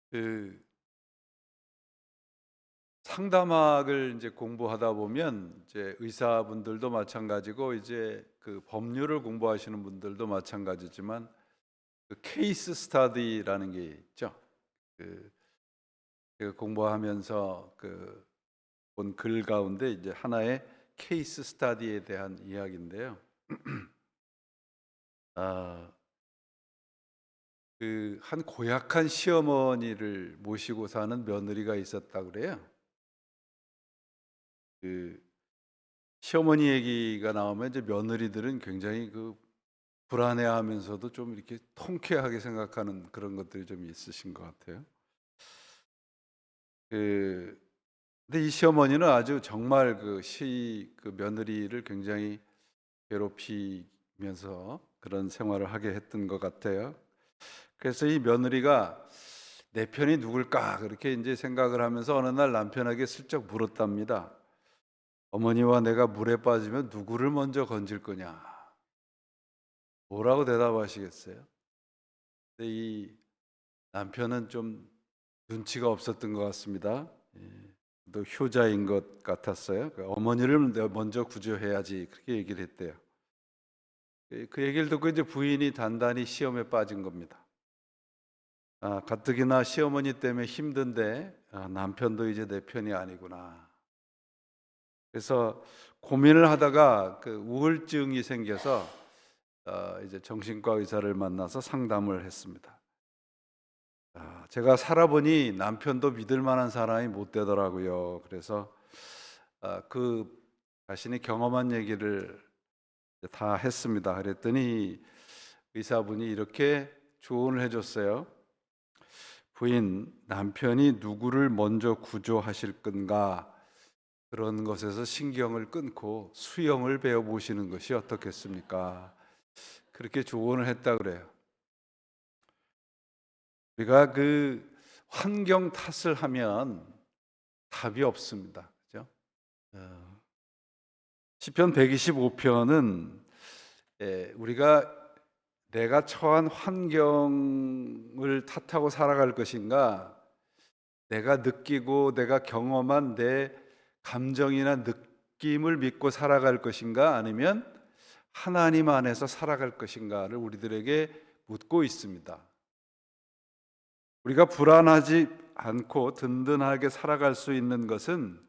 그 상담학을 이제 공부하다 보면 이제 의사분들도 마찬가지고 이제 그 법률을 공부하시는 분들도 마찬가지지만 그 케이스 스터디라는 게 있죠. 그 제가 공부하면서 그 본 글 가운데 이제 하나의 케이스 스터디에 대한 이야기인데요. 아, 그 한 고약한 시어머니를 모시고 사는 며느리가 있었다 그래요. 그 시어머니 얘기가 나오면 이제 며느리들은 굉장히 그 불안해하면서도 좀 이렇게 통쾌하게 생각하는 그런 것들이 좀 있으신 것 같아요. 그 근데 이 시어머니는 아주 정말 그 며느리를 굉장히 괴롭히면서 그런 생활을 하게 했던 것 같아요. 그래서 이 며느리가 내 편이 누굴까 그렇게 이제 생각을 하면서 어느 날 남편에게 슬쩍 물었답니다. 어머니와 내가 물에 빠지면 누구를 먼저 건질 거냐? 뭐라고 대답하시겠어요? 근데 이 남편은 좀 눈치가 없었던 것 같습니다. 예, 또 효자인 것 같았어요. 어머니를 내가 먼저 구조해야지 그렇게 얘기를 했대요. 그 얘기를 듣고 이제 부인이 단단히 시험에 빠진 겁니다. 가뜩이나 시어머니 때문에 힘든데 남편도 이제 내 편이 아니구나. 그래서 고민을 하다가 그 우울증이 생겨서 이제 정신과 의사를 만나서 상담을 했습니다. 제가 살아보니 남편도 믿을 만한 사람이 못 되더라고요. 그래서 그 자신이 경험한 얘기를 다 했습니다. 그랬더니 의사분이 이렇게 조언을 해줬어요. 부인, 남편이 누구를 먼저 구조하실 건가 그런 것에서 신경을 끊고 수영을 배워보시는 것이 어떻겠습니까? 그렇게 조언을 했다 그래요. 우리가 그 환경 탓을 하면 답이 없습니다. 그죠? 어, 시편 125편은 우리가 내가 처한 환경을 탓하고 살아갈 것인가, 내가 느끼고 내가 경험한 내 감정이나 느낌을 믿고 살아갈 것인가, 아니면 하나님 안에서 살아갈 것인가를 우리들에게 묻고 있습니다. 우리가 불안하지 않고 든든하게 살아갈 수 있는 것은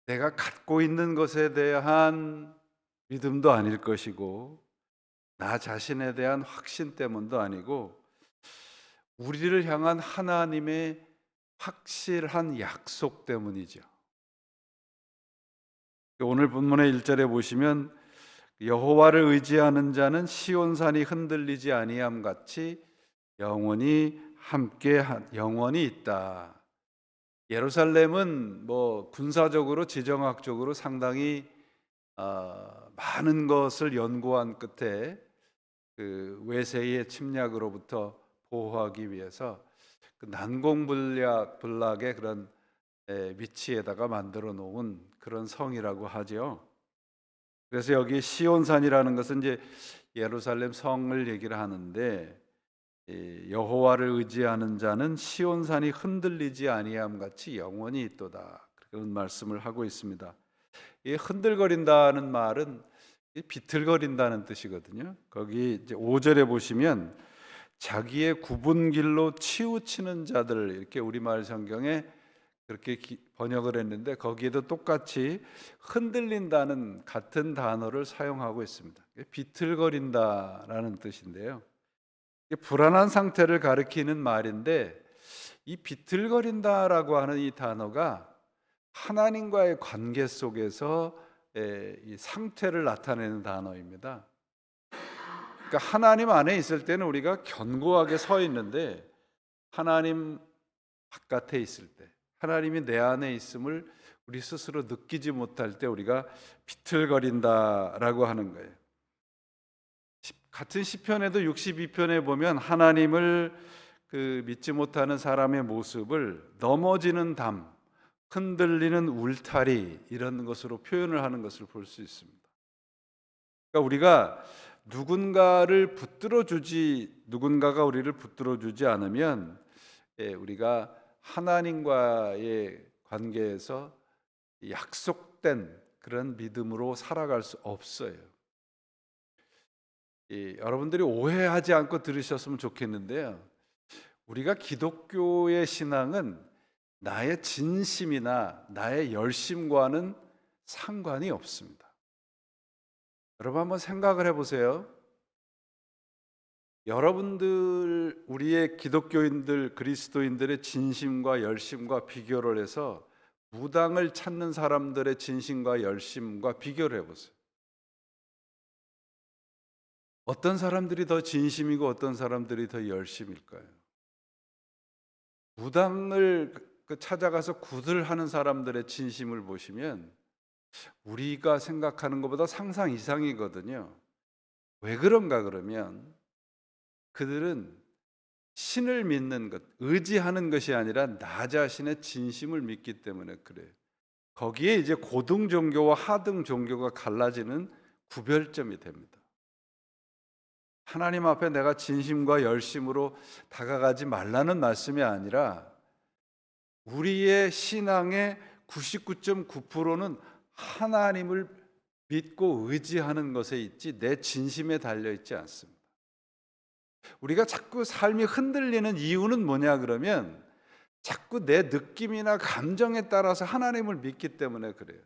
내가 갖고 있는 것에 대한 믿음도 아닐 것이고 나 자신에 대한 확신 때문도 아니고 우리를 향한 하나님의 확실한 약속 때문이죠. 오늘 본문의 1절에 보시면 여호와를 의지하는 자는 시온산이 흔들리지 아니함 같이 영원히 영원히 있다. 예루살렘은 뭐 군사적으로 지정학적으로 상당히 많은 것을 연구한 끝에 그 외세의 침략으로부터 보호하기 위해서 그 난공불락의 그런 위치에다가 만들어 놓은 그런 성이라고 하죠. 그래서 여기 시온산이라는 것은 이제 예루살렘 성을 얘기를 하는데 여호와를 의지하는 자는 시온산이 흔들리지 아니함 같이 영원히 있도다. 그런 말씀을 하고 있습니다. 이 흔들거린다는 말은 비틀거린다는 뜻이거든요. 거기 이제 5절에 보시면 자기의 굽은 길로 치우치는 자들 이렇게 우리말 성경에 그렇게 번역을 했는데 거기에도 똑같이 흔들린다는 같은 단어를 사용하고 있습니다. 비틀거린다라는 뜻인데요. 이게 불안한 상태를 가리키는 말인데 이 비틀거린다라고 하는 이 단어가 하나님과의 관계 속에서 이 상태를 나타내는 단어입니다. 그러니까 하나님 안에 있을 때는 우리가 견고하게 서 있는데 하나님 바깥에 있을 때 하나님이 내 안에 있음을 우리 스스로 느끼지 못할 때 우리가 비틀거린다라고 하는 거예요. 같은 시편에도 62편에 보면 하나님을 믿지 못하는 사람의 모습을 넘어지는 담, 흔들리는 울타리 이런 것으로 표현을 하는 것을 볼 수 있습니다. 그러니까 우리가 누군가가 우리를 붙들어 주지 않으면 우리가 하나님과의 관계에서 약속된 그런 믿음으로 살아갈 수 없어요. 여러분들이 오해하지 않고 들으셨으면 좋겠는데요. 우리가 기독교의 신앙은 나의 진심이나 나의 열심과는 상관이 없습니다. 여러분 한번 생각을 해보세요. 여러분들, 우리의 기독교인들, 그리스도인들의 진심과 열심과 비교를 해서 무당을 찾는 사람들의 진심과 열심과 비교를 해보세요. 어떤 사람들이 더 진심이고 어떤 사람들이 더 열심일까요? 무당을 찾아가서 구들하는 사람들의 진심을 보시면 우리가 생각하는 것보다 상상 이상이거든요. 왜 그런가 그러면 그들은 신을 믿는 것, 의지하는 것이 아니라 나 자신의 진심을 믿기 때문에 그래요. 거기에 이제 고등 종교와 하등 종교가 갈라지는 구별점이 됩니다. 하나님 앞에 내가 진심과 열심으로 다가가지 말라는 말씀이 아니라 우리의 신앙의 99.9%는 하나님을 믿고 의지하는 것에 있지 내 진심에 달려 있지 않습니다. 우리가 자꾸 삶이 흔들리는 이유는 뭐냐 그러면 자꾸 내 느낌이나 감정에 따라서 하나님을 믿기 때문에 그래요.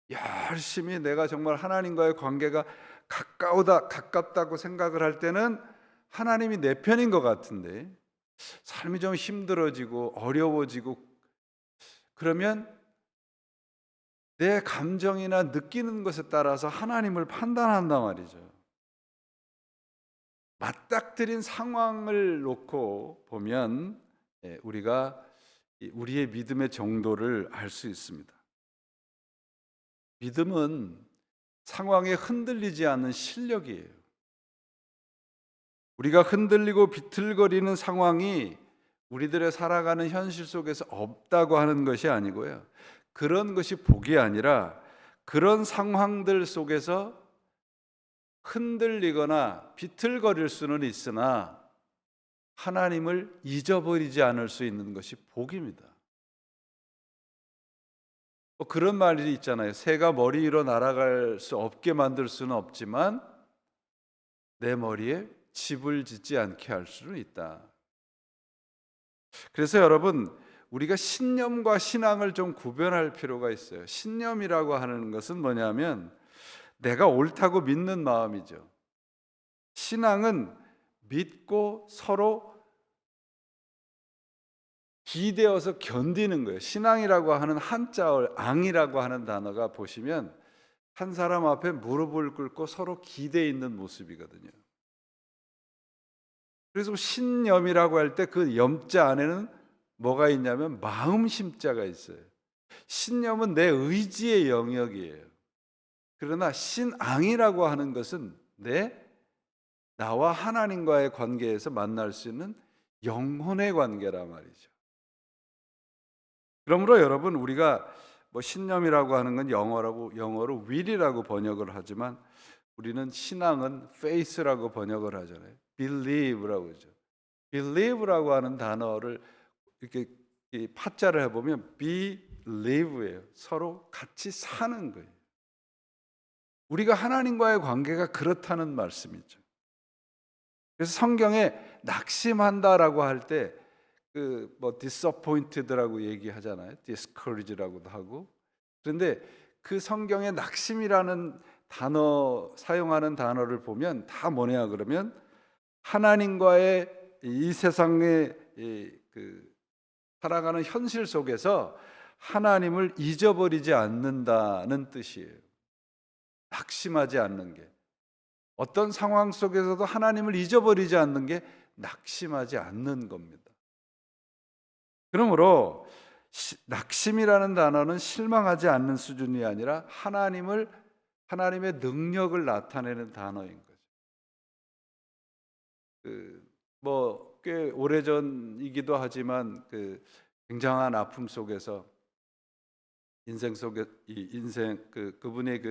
열심히 내가 정말 하나님과의 관계가 가깝다고 생각을 할 때는 하나님이 내 편인 것 같은데 삶이 좀 힘들어지고 어려워지고 그러면 내 감정이나 느끼는 것에 따라서 하나님을 판단한단 말이죠. 맞닥뜨린 상황을 놓고 보면 우리가 우리의 믿음의 정도를 알 수 있습니다. 믿음은 상황에 흔들리지 않는 실력이에요. 우리가 흔들리고 비틀거리는 상황이 우리들의 살아가는 현실 속에서 없다고 하는 것이 아니고요. 그런 것이 복이 아니라 그런 상황들 속에서 흔들리거나 비틀거릴 수는 있으나 하나님을 잊어버리지 않을 수 있는 것이 복입니다. 그런 말이 있잖아요. 새가 머리 위로 날아갈 수 없게 만들 수는 없지만 내 머리에 집을 짓지 않게 할 수는 있다. 그래서 여러분, 우리가 신념과 신앙을 좀 구별할 필요가 있어요. 신념이라고 하는 것은 뭐냐면 내가 옳다고 믿는 마음이죠. 신앙은 믿고 서로 기대어서 견디는 거예요. 신앙이라고 하는 한자어 앙이라고 하는 단어가 보시면 한 사람 앞에 무릎을 꿇고 서로 기대 있는 모습이거든요. 그래서 신념이라고 할 때 그 염자 안에는 뭐가 있냐면 마음 심자가 있어요. 신념은 내 의지의 영역이에요. 그러나 신앙이라고 하는 것은 나와 하나님과의 관계에서 만날 수 있는 영혼의 관계란 말이죠. 그러므로 여러분, 우리가 신념이라고 하는 건 영어로 will이라고 번역을 하지만 우리는 신앙은 faith라고 번역을 하잖아요. believe라고 하죠. believe라고 하는 단어를 이렇게 파자를 해보면 believe예요. 서로 같이 사는 거예요. 우리가 하나님과의 관계가 그렇다는 말씀이죠. 그래서 성경에 낙심한다라고 할 때 disappointed라고 얘기하잖아요. discouraged라고도 하고. 그런데 그 성경에 낙심이라는 단어 사용하는 단어를 보면 다 뭐냐 그러면 하나님과의 이 세상의 살아가는 현실 속에서 하나님을 잊어버리지 않는다는 뜻이에요. 낙심하지 않는 게. 어떤 상황 속에서도 하나님을 잊어버리지 않는 게 낙심하지 않는 겁니다. 그러므로 낙심이라는 단어는 실망하지 않는 수준이 아니라 하나님의 능력을 나타내는 단어인 거죠. 꽤 오래전이기도 하지만 굉장한 아픔 속에서 인생 속에 그분의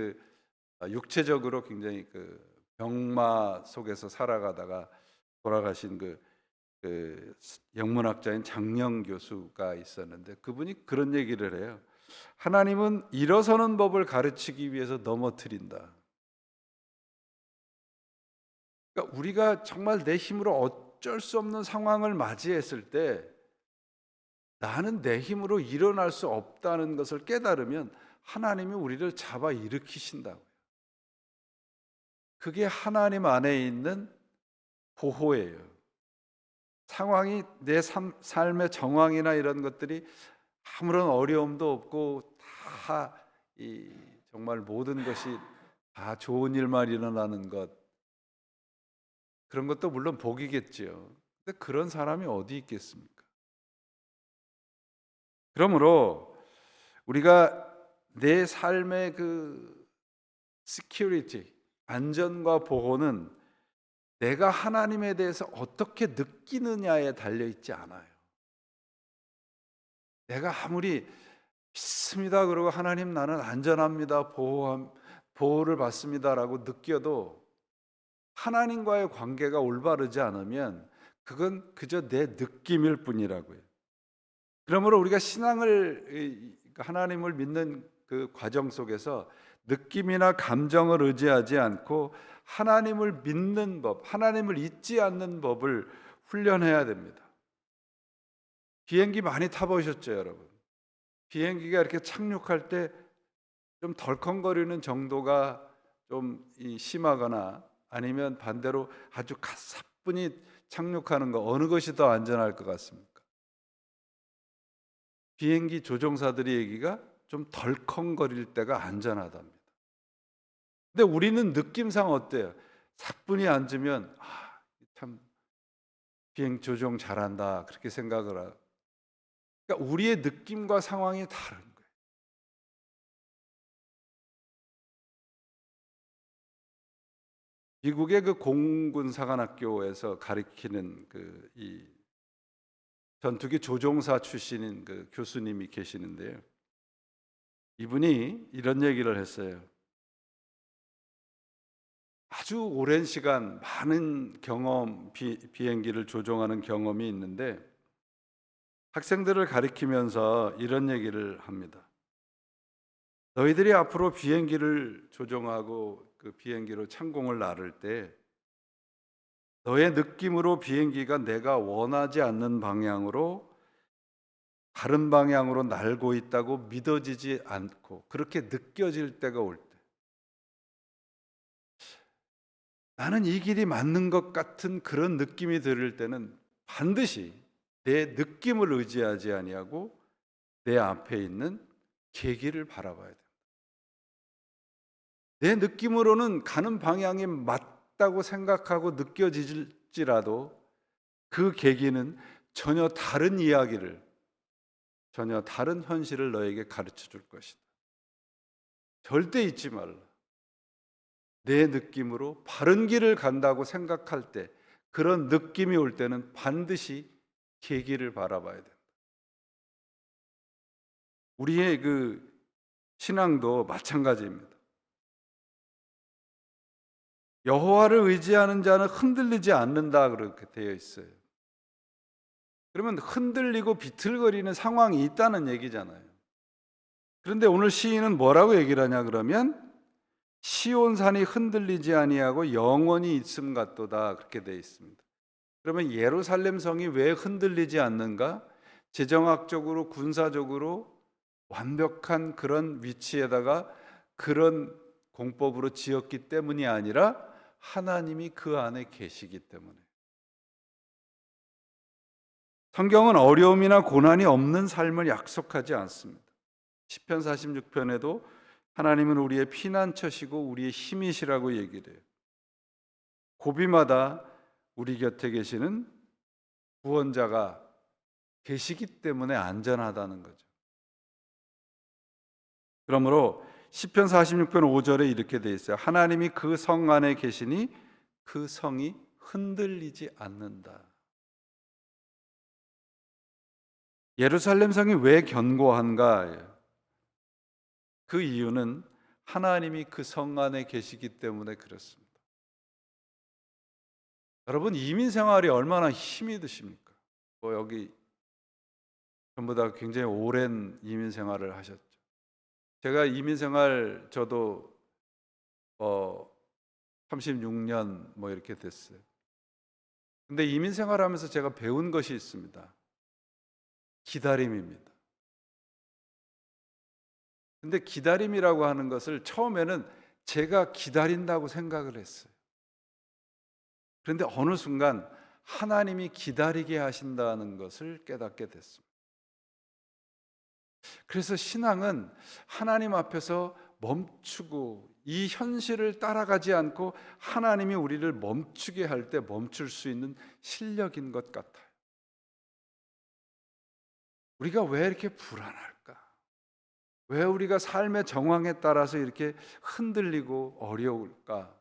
육체적으로 굉장히 병마 속에서 살아가다가 돌아가신 영문학자인 장영 교수가 있었는데 그분이 그런 얘기를 해요. 하나님은 일어서는 법을 가르치기 위해서 넘어뜨린다. 그러니까 우리가 정말 내 힘으로 어쩔 수 없는 상황을 맞이했을 때 나는 내 힘으로 일어날 수 없다는 것을 깨달으면 하나님이 우리를 잡아 일으키신다고요. 그게 하나님 안에 있는 보호예요. 상황이 내 삶의 정황이나 이런 것들이 아무런 어려움도 없고 다 정말 모든 것이 다 좋은 일만 일어나는 것, 그런 것도 물론 복이겠지요. 근데 그런 사람이 어디 있겠습니까? 그러므로 우리가 내 삶의 그 security, 안전과 보호는 내가 하나님에 대해서 어떻게 느끼느냐에 달려 있지 않아요. 내가 아무리 믿습니다 그러고 하나님 나는 안전합니다, 보호를 받습니다라고 느껴도 하나님과의 관계가 올바르지 않으면 그건 그저 내 느낌일 뿐이라고요. 그러므로 우리가 신앙을 하나님을 믿는 그 과정 속에서 느낌이나 감정을 의지하지 않고 하나님을 믿는 법, 하나님을 잊지 않는 법을 훈련해야 됩니다. 비행기 많이 타보셨죠, 여러분? 비행기가 이렇게 착륙할 때 좀 덜컹거리는 정도가 좀 심하거나 아니면 반대로 아주 가사뿐히 착륙하는 거, 어느 것이 더 안전할 것 같습니까? 비행기 조종사들이 얘기가 좀 덜컹거릴 때가 안전하답니다. 근데 우리는 느낌상 어때요? 사뿐히 앉으면 참 비행 조종 잘한다 그렇게 생각을 하고, 그러니까 우리의 느낌과 상황이 다른 거예요. 미국의 그 공군 사관학교에서 가르치는 이 전투기 조종사 출신인 그 교수님이 계시는데요. 이분이 이런 얘기를 했어요. 아주 오랜 시간 많은 경험, 비행기를 조종하는 경험이 있는데 학생들을 가리키면서 이런 얘기를 합니다. 너희들이 앞으로 비행기를 조종하고 그 비행기로 창공을 나를 때 너의 느낌으로 비행기가 내가 원하지 않는 방향으로 다른 방향으로 날고 있다고 믿어지지 않고 그렇게 느껴질 때가 올 때, 나는 이 길이 맞는 것 같은 그런 느낌이 들을 때는 반드시 내 느낌을 의지하지 아니하고 내 앞에 있는 계기를 바라봐야 돼요. 내 느낌으로는 가는 방향이 맞다고 생각하고 느껴질지라도 그 계기는 전혀 다른 이야기를, 전혀 다른 현실을 너에게 가르쳐 줄 것이다. 절대 잊지 말라. 내 느낌으로 바른 길을 간다고 생각할 때, 그런 느낌이 올 때는 반드시 계기를 바라봐야 된다. 우리의 그 신앙도 마찬가지입니다. 여호와를 의지하는 자는 흔들리지 않는다 그렇게 되어 있어요. 그러면 흔들리고 비틀거리는 상황이 있다는 얘기잖아요. 그런데 오늘 시인은 뭐라고 얘기를 하냐 그러면 시온산이 흔들리지 아니하고 영원히 있음 같도다 그렇게 되어 있습니다. 그러면 예루살렘 성이 왜 흔들리지 않는가? 재정학적으로 군사적으로 완벽한 그런 위치에다가 그런 공법으로 지었기 때문이 아니라 하나님이 그 안에 계시기 때문에. 성경은 어려움이나 고난이 없는 삶을 약속하지 않습니다. 시편 46편에도 하나님은 우리의 피난처시고 우리의 힘이시라고 얘기를 해요. 고비마다 우리 곁에 계시는 구원자가 계시기 때문에 안전하다는 거죠. 그러므로 시편 46편 5절에 이렇게 돼 있어요. 하나님이 그 성 안에 계시니 그 성이 흔들리지 않는다. 예루살렘 성이 왜 견고한가? 그 이유는 하나님이 그 성 안에 계시기 때문에 그렇습니다. 여러분, 이민 생활이 얼마나 힘이 드십니까? 뭐 여기 전부 다 굉장히 오랜 이민 생활을 하셨죠. 제가 이민 생활 저도 36년 뭐 이렇게 됐어요. 근데 이민 생활하면서 제가 배운 것이 있습니다. 기다림입니다. 근데 기다림이라고 하는 것을 처음에는 제가 기다린다고 생각을 했어요. 그런데 어느 순간 하나님이 기다리게 하신다는 것을 깨닫게 됐습니다. 그래서 신앙은 하나님 앞에서 멈추고 이 현실을 따라가지 않고 하나님이 우리를 멈추게 할 때 멈출 수 있는 실력인 것 같아요. 우리가 왜 이렇게 불안할까? 왜 우리가 삶의 정황에 따라서 이렇게 흔들리고 어려울까?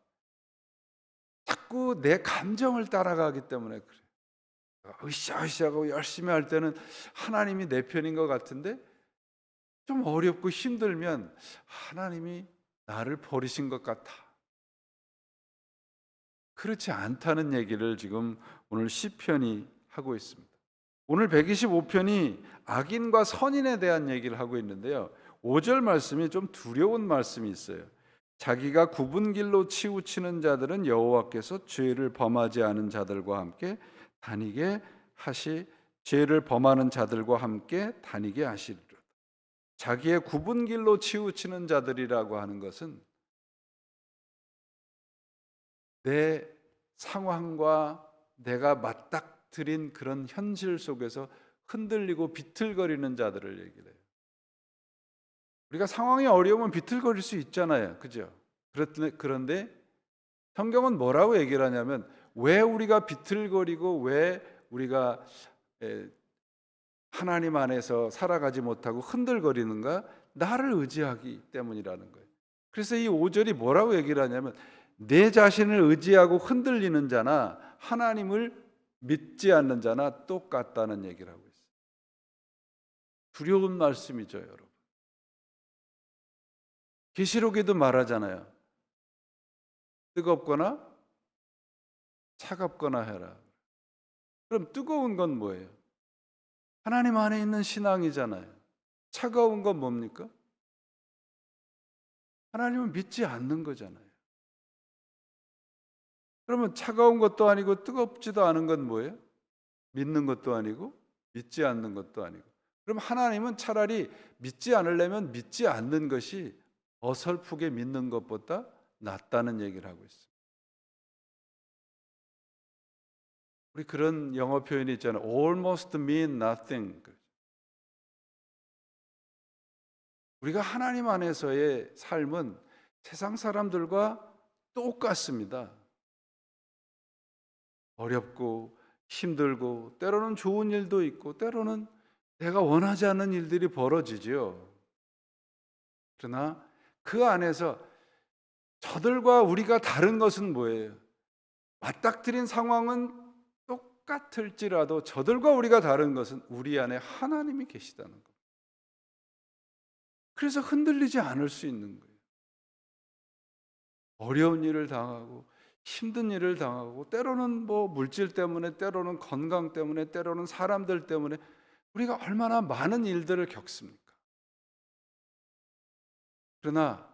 자꾸 내 감정을 따라가기 때문에 그래요. 으쌰으쌰하고 열심히 할 때는 하나님이 내 편인 것 같은데 좀 어렵고 힘들면 하나님이 나를 버리신 것 같아. 그렇지 않다는 얘기를 지금 오늘 시편이 하고 있습니다. 오늘 125편이 악인과 선인에 대한 얘기를 하고 있는데요. 5절 말씀이 좀 두려운 말씀이 있어요. 자기가 굽은 길로 치우치는 자들은 여호와께서 죄를 범하지 않은 자들과 함께 다니게 하시 죄를 범하는 자들과 함께 다니게 하시리로다. 자기의 굽은 길로 치우치는 자들이라고 하는 것은 내 상황과 내가 맞닥뜨린 그런 현실 속에서 흔들리고 비틀거리는 자들을 얘기를 해요. 우리가 상황이 어려우면 비틀거릴 수 있잖아요. 그죠? 그런데 성경은 뭐라고 얘기를 하냐면 왜 우리가 비틀거리고 왜 우리가 하나님 안에서 살아가지 못하고 흔들거리는가? 나를 의지하기 때문이라는 거예요. 그래서 이 5절이 뭐라고 얘기를 하냐면 내 자신을 의지하고 흔들리는 자나 하나님을 믿지 않는 자나 똑같다는 얘기를 하고 있어요. 두려운 말씀이죠, 여러분. 계시록에도 말하잖아요. 뜨겁거나 차갑거나 해라. 그럼 뜨거운 건 뭐예요? 하나님 안에 있는 신앙이잖아요. 차가운 건 뭡니까? 하나님을 믿지 않는 거잖아요. 그러면 차가운 것도 아니고 뜨겁지도 않은 건 뭐예요? 믿는 것도 아니고 믿지 않는 것도 아니고. 그럼 하나님은 차라리 믿지 않으려면 믿지 않는 것이 어설프게 믿는 것보다 낫다는 얘기를 하고 있어요. 우리 그런 영어 표현이 있잖아요. Almost mean nothing. 우리가 하나님 안에서의 삶은 세상 사람들과 똑같습니다. 어렵고 힘들고 때로는 좋은 일도 있고 때로는 내가 원하지 않는 일들이 벌어지죠. 그러나 그 안에서 저들과 우리가 다른 것은 뭐예요? 맞닥뜨린 상황은 똑같을지라도 저들과 우리가 다른 것은 우리 안에 하나님이 계시다는 것. 그래서 흔들리지 않을 수 있는 거예요. 어려운 일을 당하고 힘든 일을 당하고 때로는 뭐 물질 때문에 때로는 건강 때문에 때로는 사람들 때문에 우리가 얼마나 많은 일들을 겪습니까? 그러나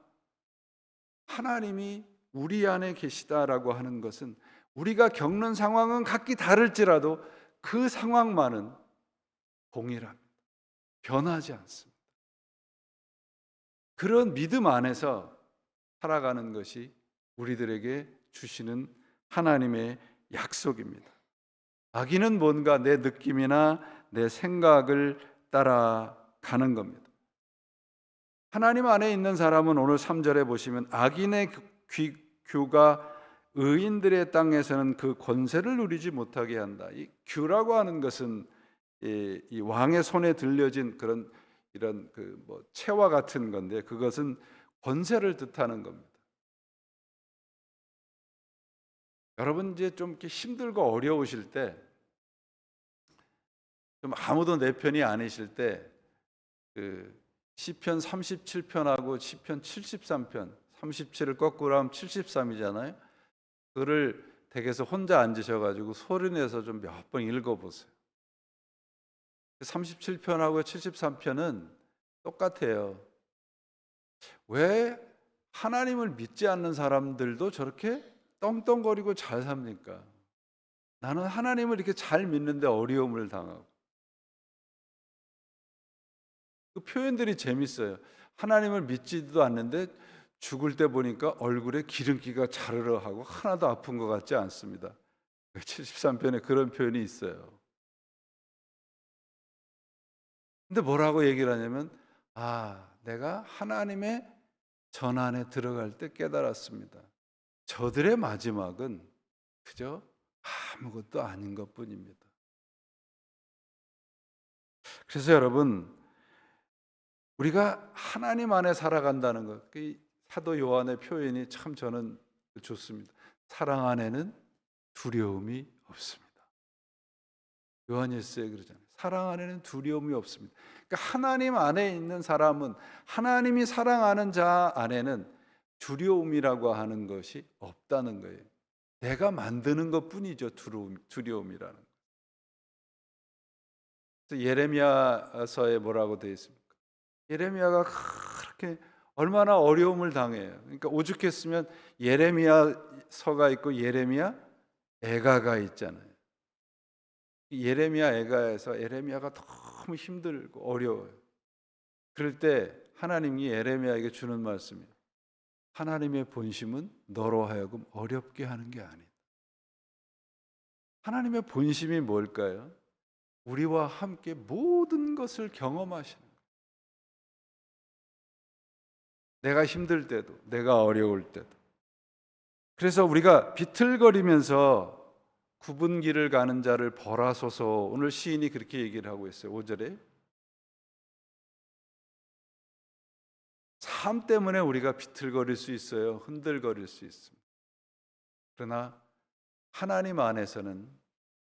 하나님이 우리 안에 계시다라고 하는 것은 우리가 겪는 상황은 각기 다를지라도 그 상황만은 동일합니다. 변하지 않습니다. 그런 믿음 안에서 살아가는 것이 우리들에게 주시는 하나님의 약속입니다. 악인은 뭔가 내 느낌이나 내 생각을 따라가는 겁니다. 하나님 안에 있는 사람은 오늘 3절에 보시면 악인의 규가 의인들의 땅에서는 그 권세를 누리지 못하게 한다. 이 규라고 하는 것은 이 왕의 손에 들려진 그런 이런 그 뭐 채와 같은 건데 그것은 권세를 뜻하는 겁니다. 여러분 이제 좀 이렇게 힘들고 어려우실 때, 좀 아무도 내 편이 아니실 때, 그 시편 37편하고 시편 73편, 37을 거꾸로 하면 73이잖아요. 그를 댁에서 혼자 앉으셔가지고 소리 내서 좀 몇 번 읽어보세요. 37편하고 73편은 똑같아요. 왜 하나님을 믿지 않는 사람들도 저렇게 떵떵거리고 잘 삽니까? 나는 하나님을 이렇게 잘 믿는데 어려움을 당하고. 그 표현들이 재밌어요. 하나님을 믿지도 않는데 죽을 때 보니까 얼굴에 기름기가 자르르 하고 하나도 아픈 것 같지 않습니다. 73편에 그런 표현이 있어요. 근데 뭐라고 얘기를 하냐면, 내가 하나님의 전 안에 들어갈 때 깨달았습니다. 저들의 마지막은 그저 아무것도 아닌 것뿐입니다. 그래서 여러분, 우리가 하나님 안에 살아간다는 것, 그 사도 요한의 표현이 참 저는 좋습니다. 사랑 안에는 두려움이 없습니다. 요한일서에 그러잖아요. 사랑 안에는 두려움이 없습니다. 그러니까 하나님 안에 있는 사람은, 하나님이 사랑하는 자 안에는 두려움이라고 하는 것이 없다는 거예요. 내가 만드는 것뿐이죠, 두려움이라는. 그래서 예레미야서에 뭐라고 되어 있습니까? 예레미야가 그렇게 얼마나 어려움을 당해요. 그러니까 오죽했으면 예레미야서가 있고 예레미야 애가가 있잖아요. 예레미야 애가에서 예레미야가 너무 힘들고 어려워요. 그럴 때 하나님이 예레미야에게 주는 말씀이에요. 하나님의 본심은 너로 하여금 어렵게 하는 게 아니다. 하나님의 본심이 뭘까요? 우리와 함께 모든 것을 경험하시는 거예요. 내가 힘들 때도, 내가 어려울 때도. 그래서 우리가 비틀거리면서 굽은 길을 가는 자를 벌하소서, 오늘 시인이 그렇게 얘기를 하고 있어요. 5절에 삶 때문에 우리가 비틀거릴 수 있어요. 흔들거릴 수 있습니다. 그러나 하나님 안에서는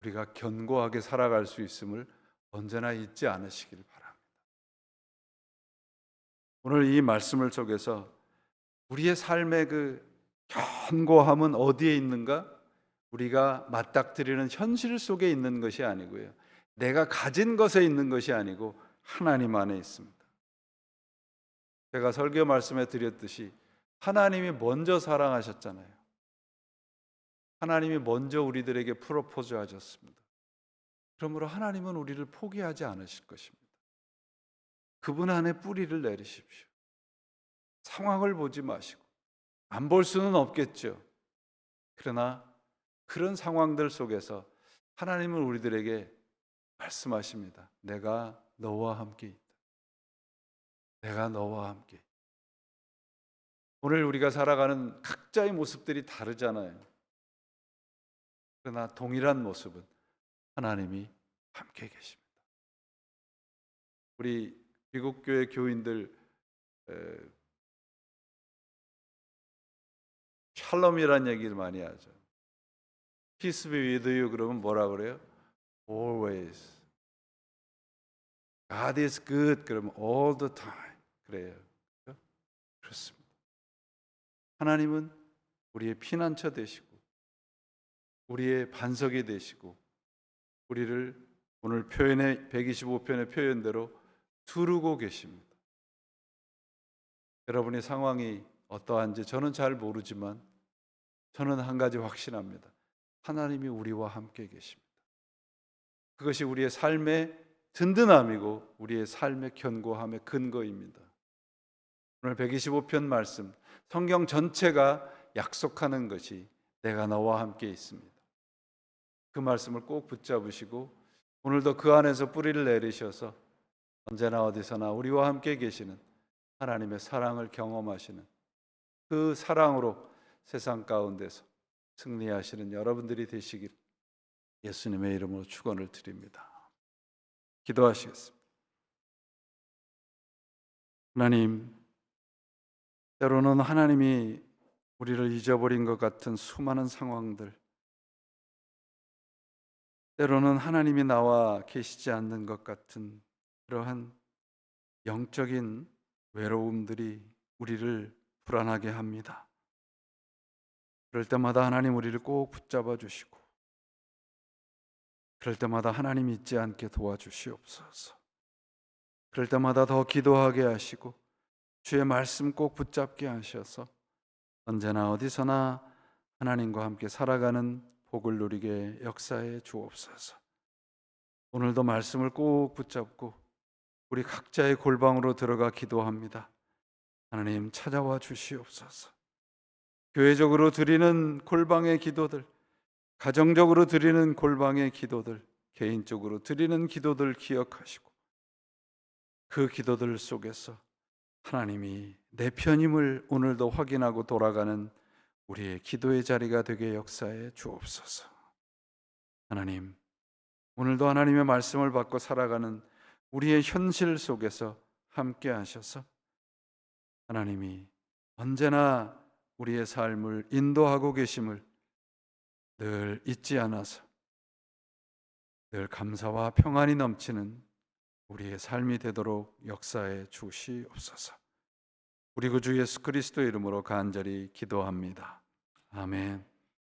우리가 견고하게 살아갈 수 있음을 언제나 잊지 않으시길 바랍니다. 오늘 이 말씀을 속에서 우리의 삶의 그 견고함은 어디에 있는가? 우리가 맞닥뜨리는 현실 속에 있는 것이 아니고요. 내가 가진 것에 있는 것이 아니고 하나님 안에 있습니다. 제가 설교 말씀에 드렸듯이 하나님이 먼저 사랑하셨잖아요. 하나님이 먼저 우리들에게 프로포즈 하셨습니다. 그러므로 하나님은 우리를 포기하지 않으실 것입니다. 그분 안에 뿌리를 내리십시오. 상황을 보지 마시고, 안 볼 수는 없겠죠. 그러나 그런 상황들 속에서 하나님은 우리들에게 말씀하십니다. 내가 너와 함께 있다. 내가 너와 함께. 오늘 우리가 살아가는 각자의 모습들이 다르잖아요. 그러나 동일한 모습은 하나님이 함께 계십니다. 우리 미국 교회 교인들 샬롬이라는 얘기를 많이 하죠. Peace be with you 그러면 뭐라 그래요? Always. God is good 그러면 all the time 그래요. 그렇습니다. 하나님은 우리의 피난처 되시고 우리의 반석이 되시고 우리를 오늘 표현의 125편의 표현대로 두르고 계십니다. 여러분의 상황이 어떠한지 저는 잘 모르지만 저는 한 가지 확신합니다. 하나님이 우리와 함께 계십니다. 그것이 우리의 삶의 든든함이고 우리의 삶의 견고함의 근거입니다. 오늘 125편 말씀, 성경 전체가 약속하는 것이 내가 너와 함께 있습니다. 그 말씀을 꼭 붙잡으시고 오늘도 그 안에서 뿌리를 내리셔서 언제나 어디서나 우리와 함께 계시는 하나님의 사랑을 경험하시는 그 사랑으로 세상 가운데서 승리하시는 여러분들이 되시길 예수님의 이름으로 축원을 드립니다. 기도하시겠습니다. 하나님, 때로는 하나님이 우리를 잊어버린 것 같은 수많은 상황들, 때로는 하나님이 나와 계시지 않는 것 같은 그러한 영적인 외로움들이 우리를 불안하게 합니다. 그럴 때마다 하나님 우리를 꼭 붙잡아 주시고, 그럴 때마다 하나님 잊지 않게 도와주시옵소서. 그럴 때마다 더 기도하게 하시고 주의 말씀 꼭 붙잡게 하셔서 언제나 어디서나 하나님과 함께 살아가는 복을 누리게 역사해 주옵소서. 오늘도 말씀을 꼭 붙잡고 우리 각자의 골방으로 들어가 기도합니다. 하나님 찾아와 주시옵소서. 교회적으로 드리는 골방의 기도들, 가정적으로 드리는 골방의 기도들, 개인적으로 드리는 기도들 기억하시고 그 기도들 속에서 하나님이 내 편임을 오늘도 확인하고 돌아가는 우리의 기도의 자리가 되게 역사해 주옵소서. 하나님, 오늘도 하나님의 말씀을 받고 살아가는 우리의 현실 속에서 함께 하셔서 하나님이 언제나 우리의 삶을 인도하고 계심을 늘 잊지 않아서 늘 감사와 평안이 넘치는 우리의 삶이 되도록 역사해 주시옵소서. 우리 구주 예수 그리스도의 이름으로 간절히 기도합니다. 아멘.